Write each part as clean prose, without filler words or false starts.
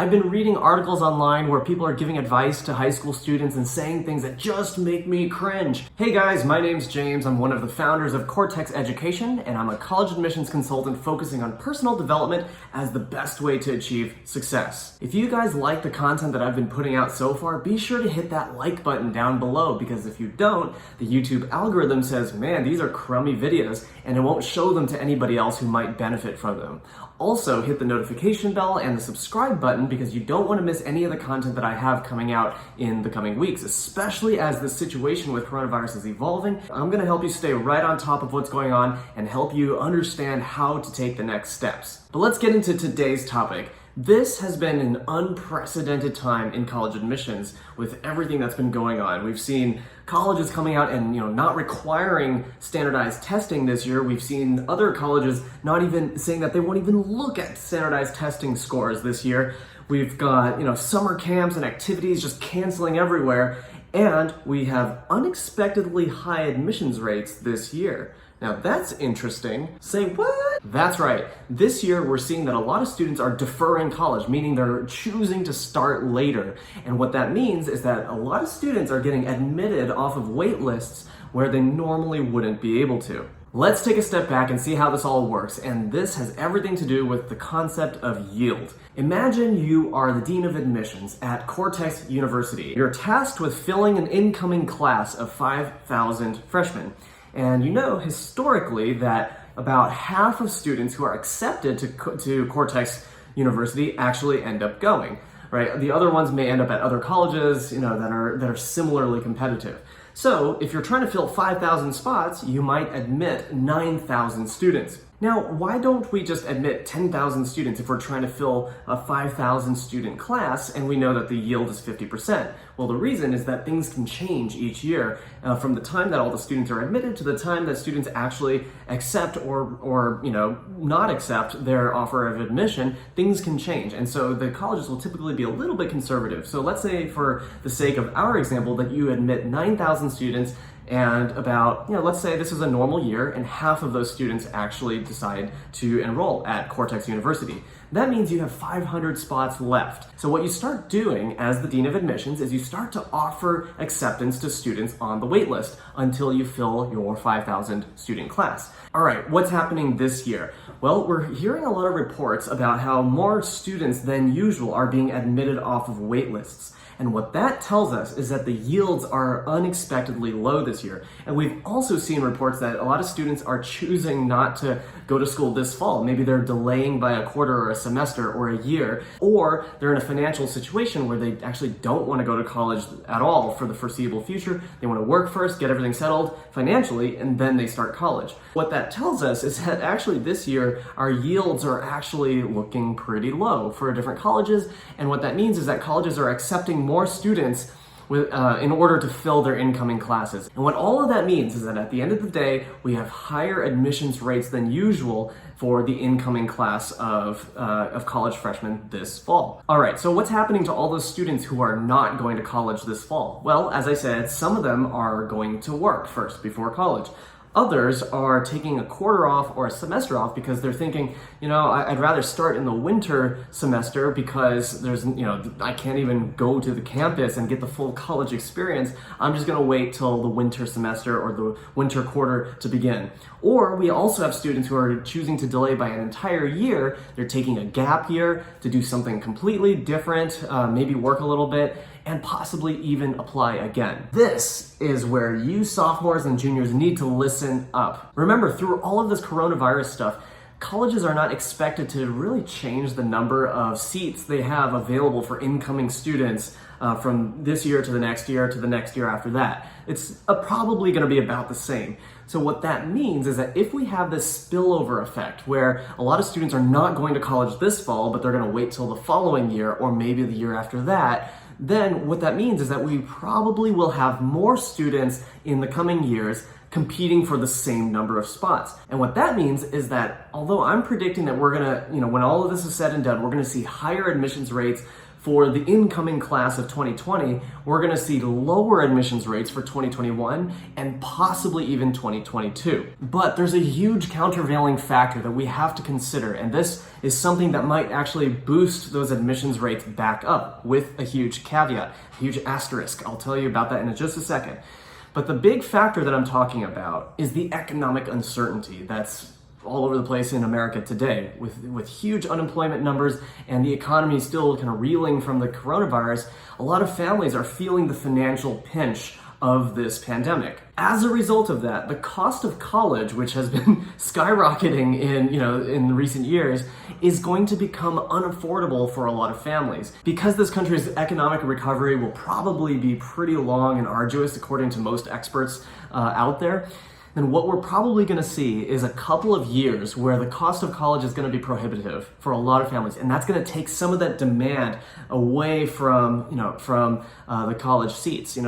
I've been reading articles online where people are giving advice to high school students and saying things that just make me cringe. Hey guys, my name's James. I'm one of the founders of Cortex Education, and I'm a college admissions consultant focusing on personal development as the best way to achieve success. If you guys like the content that I've been putting out so far, be sure to hit that like button down below, because if you don't, the YouTube algorithm says, man, these are crummy videos, and it won't show them to anybody else who might benefit from them. Also, hit the notification bell and the subscribe button because you don't want to miss any of the content that I have coming out in the coming weeks, especially as the situation with coronavirus is evolving. I'm going to help you stay right on top of what's going on and help you understand how to take the next steps. But let's get into today's topic. This has been an unprecedented time in college admissions with everything that's been going on. We've seen colleges coming out and not requiring standardized testing this year. We've seen other colleges not even saying that they won't even look at standardized testing scores this year. We've got summer camps and activities just canceling everywhere, and we have unexpectedly high admissions rates this year. Now that's interesting. Say what? That's right. This year we're seeing that a lot of students are deferring college, meaning they're choosing to start later. And what that means is that a lot of students are getting admitted off of wait lists where they normally wouldn't be able to. Let's take a step back and see how this all works, and this has everything to do with the concept of yield. Imagine you are the Dean of Admissions at Cortex University. You're tasked with filling an incoming class of 5,000 freshmen. And historically that about half of students who are accepted to Cortex University actually end up going, right? The other ones may end up at other colleges, that are similarly competitive. So if you're trying to fill 5,000 spots, you might admit 9,000 students. Now, why don't we just admit 10,000 students if we're trying to fill a 5,000 student class and we know that the yield is 50%? Well, the reason is that things can change each year from the time that all the students are admitted to the time that students actually accept or not accept their offer of admission. Things can change, and so the colleges will typically be a little bit conservative. So let's say, for the sake of our example, that you admit 9,000 students, and about, let's say this is a normal year and half of those students actually decide to enroll at Cortex University. That means you have 500 spots left. So what you start doing as the Dean of Admissions is you start to offer acceptance to students on the wait list until you fill your 5,000 student class. All right, what's happening this year? Well, we're hearing a lot of reports about how more students than usual are being admitted off of wait lists. And what that tells us is that the yields are unexpectedly low this year. And we've also seen reports that a lot of students are choosing not to go to school this fall. Maybe they're delaying by a quarter or a semester or a year, or they're in a financial situation where they actually don't want to go to college at all for the foreseeable future. They want to work first, get everything settled financially, and then they start college. What that tells us is that actually this year, our yields are actually looking pretty low for different colleges. And what that means is that colleges are accepting more students in order to fill their incoming classes. And what all of that means is that at the end of the day, we have higher admissions rates than usual for the incoming class of college freshmen this fall. All right, so what's happening to all those students who are not going to college this fall? Well, as I said, some of them are going to work first before college. Others are taking a quarter off or a semester off because they're thinking, I'd rather start in the winter semester because there's, I can't even go to the campus and get the full college experience. I'm just gonna wait till the winter semester or the winter quarter to begin. Or we also have students who are choosing to delay by an entire year. They're taking a gap year to do something completely different, maybe work a little bit, and possibly even apply again. This is where you sophomores and juniors need to listen up. Remember, through all of this coronavirus stuff, colleges are not expected to really change the number of seats they have available for incoming students from this year to the next year to the next year after that. It's probably going to be about the same. So what that means is that if we have this spillover effect where a lot of students are not going to college this fall, but they're going to wait till the following year or maybe the year after that, then what that means is that we probably will have more students in the coming years competing for the same number of spots. And what that means is that although I'm predicting that we're gonna, when all of this is said and done, we're gonna see higher admissions rates for the incoming class of 2020, we're going to see lower admissions rates for 2021 and possibly even 2022. But there's a huge countervailing factor that we have to consider, and this is something that might actually boost those admissions rates back up with a huge caveat, a huge asterisk. I'll tell you about that in just a second. But the big factor that I'm talking about is the economic uncertainty that's all over the place in America today with huge unemployment numbers and the economy still kind of reeling from the coronavirus. A lot of families are feeling the financial pinch of this pandemic. As a result of that, the cost of college, which has been skyrocketing in recent years, is going to become unaffordable for a lot of families. Because this country's economic recovery will probably be pretty long and arduous, according to most experts out there, then what we're probably going to see is a couple of years where the cost of college is going to be prohibitive for a lot of families, and that's going to take some of that demand away from the college seats.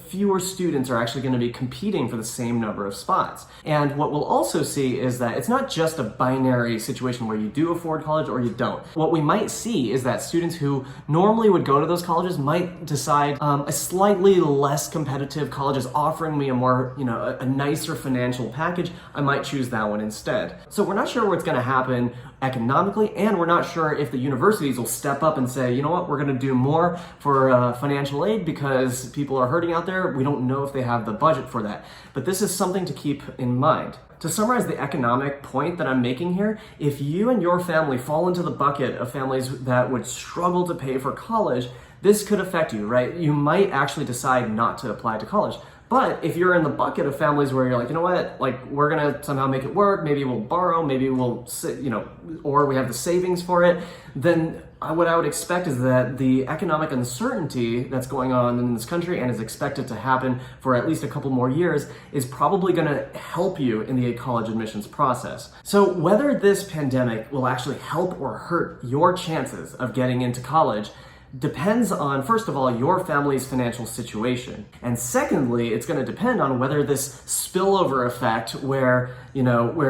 Fewer students are actually going to be competing for the same number of spots. And what we'll also see is that it's not just a binary situation where you do afford college or you don't. What we might see is that students who normally would go to those colleges might decide a slightly less competitive college is offering me a nicer financial package, I might choose that one instead. So we're not sure what's going to happen economically, and we're not sure if the universities will step up and say, you know what, we're going to do more for financial aid because people are hurting out there. We don't know if they have the budget for that. But this is something to keep in mind. To summarize the economic point that I'm making here, if you and your family fall into the bucket of families that would struggle to pay for college, this could affect you, right? You might actually decide not to apply to college. But if you're in the bucket of families where you're like, you know what, like we're gonna somehow make it work, maybe we'll borrow, maybe we'll, or we have the savings for it, then what I would expect is that the economic uncertainty that's going on in this country and is expected to happen for at least a couple more years is probably gonna help you in the college admissions process. So whether this pandemic will actually help or hurt your chances of getting into college depends on, first of all, your family's financial situation. And secondly, it's going to depend on whether this spillover effect where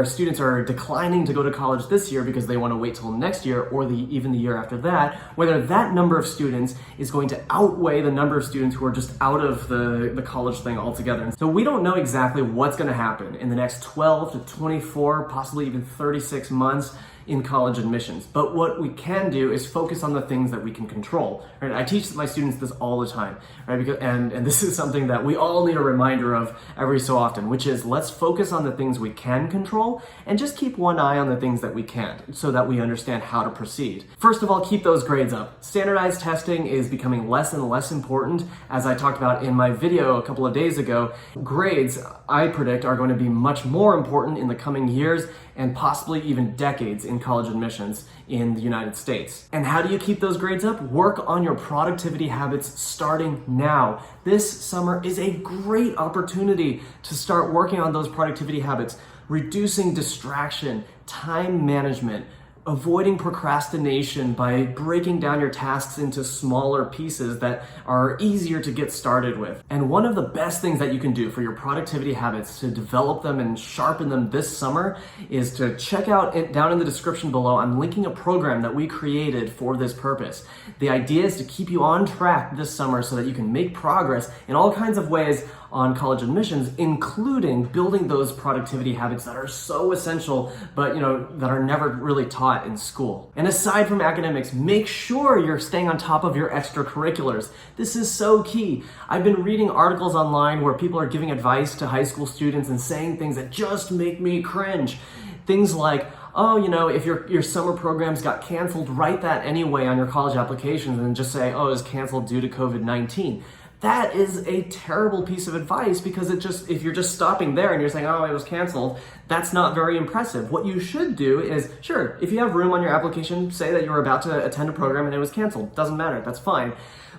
students are declining to go to college this year because they want to wait till next year or even the year after that, whether that number of students is going to outweigh the number of students who are just out of the college thing altogether. So we don't know exactly what's going to happen in the next 12 to 24, possibly even 36 months in college admissions. But what we can do is focus on the things that we can control. Right? I teach my students this all the time, right? And this is something that we all need a reminder of every so often, which is let's focus on the things we can control and just keep one eye on the things that we can't so that we understand how to proceed. First of all, keep those grades up. Standardized testing is becoming less and less important. As I talked about in my video a couple of days ago, grades, I predict, are going to be much more important in the coming years and possibly even decades in college admissions in the United States. And how do you keep those grades up? Work on your productivity habits starting now. This summer is a great opportunity to start working on those productivity habits, reducing distraction, time management, avoiding procrastination by breaking down your tasks into smaller pieces that are easier to get started with. And one of the best things that you can do for your productivity habits to develop them and sharpen them this summer is to check out down in the description below. I'm linking a program that we created for this purpose. The idea is to keep you on track this summer so that you can make progress in all kinds of ways on college admissions, including building those productivity habits that are so essential, but that are never really taught in school. And aside from academics, make sure you're staying on top of your extracurriculars. This is so key. I've been reading articles online where people are giving advice to high school students and saying things that just make me cringe. Things like, if your summer programs got canceled, write that anyway on your college applications and just say, it was canceled due to COVID-19. That is a terrible piece of advice because if you're just stopping there and you're saying, it was canceled, that's not very impressive. What you should do is, sure, if you have room on your application, say that you were about to attend a program and it was canceled. Doesn't matter, that's fine.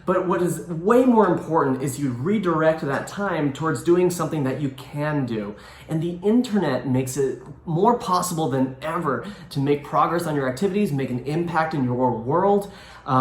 But what is way more important is you redirect that time towards doing something that you can do. And the internet makes it more possible than ever to make progress on your activities, make an impact in your world,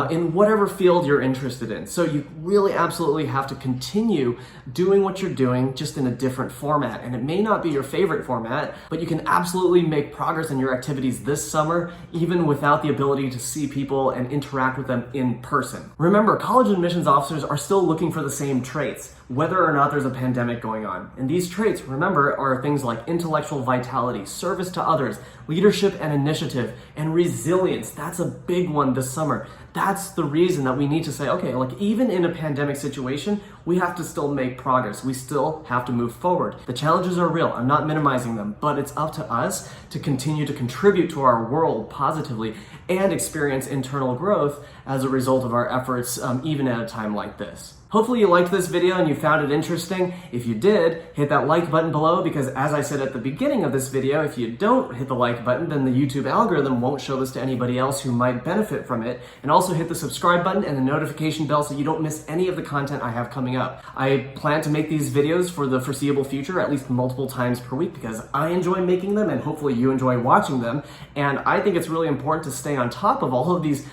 in whatever field you're interested in. So you really absolutely have to continue doing what you're doing, just in a different format. And it may not be your favorite format, but you can absolutely make progress in your activities this summer, even without the ability to see people and interact with them in person. Remember, college admissions officers are still looking for the same traits, whether or not there's a pandemic going on. And these traits, remember, are things like intellectual vitality, service to others, leadership and initiative, and resilience. That's a big one this summer. That's the reason that we need to say, okay, like even in a pandemic situation, we have to still make progress. We still have to move forward. The challenges are real. I'm not minimizing them, but it's up to us to continue to contribute to our world positively and experience internal growth as a result of our efforts, even at a time like this. Hopefully you liked this video and you found it interesting. If you did, hit that like button below, because as I said at the beginning of this video, if you don't hit the like button, then the YouTube algorithm won't show this to anybody else who might benefit from it. And also hit the subscribe button and the notification bell so you don't miss any of the content I have coming up. I plan to make these videos for the foreseeable future, at least multiple times per week, because I enjoy making them and hopefully you enjoy watching them. And I think it's really important to stay on top of all of these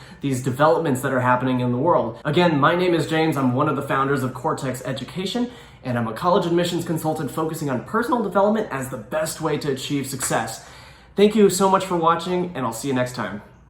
developments that are happening in the world. Again, my name is James. I'm one of the founders of Cortex Education, and I'm a college admissions consultant focusing on personal development as the best way to achieve success. Thank you so much for watching, and I'll see you next time.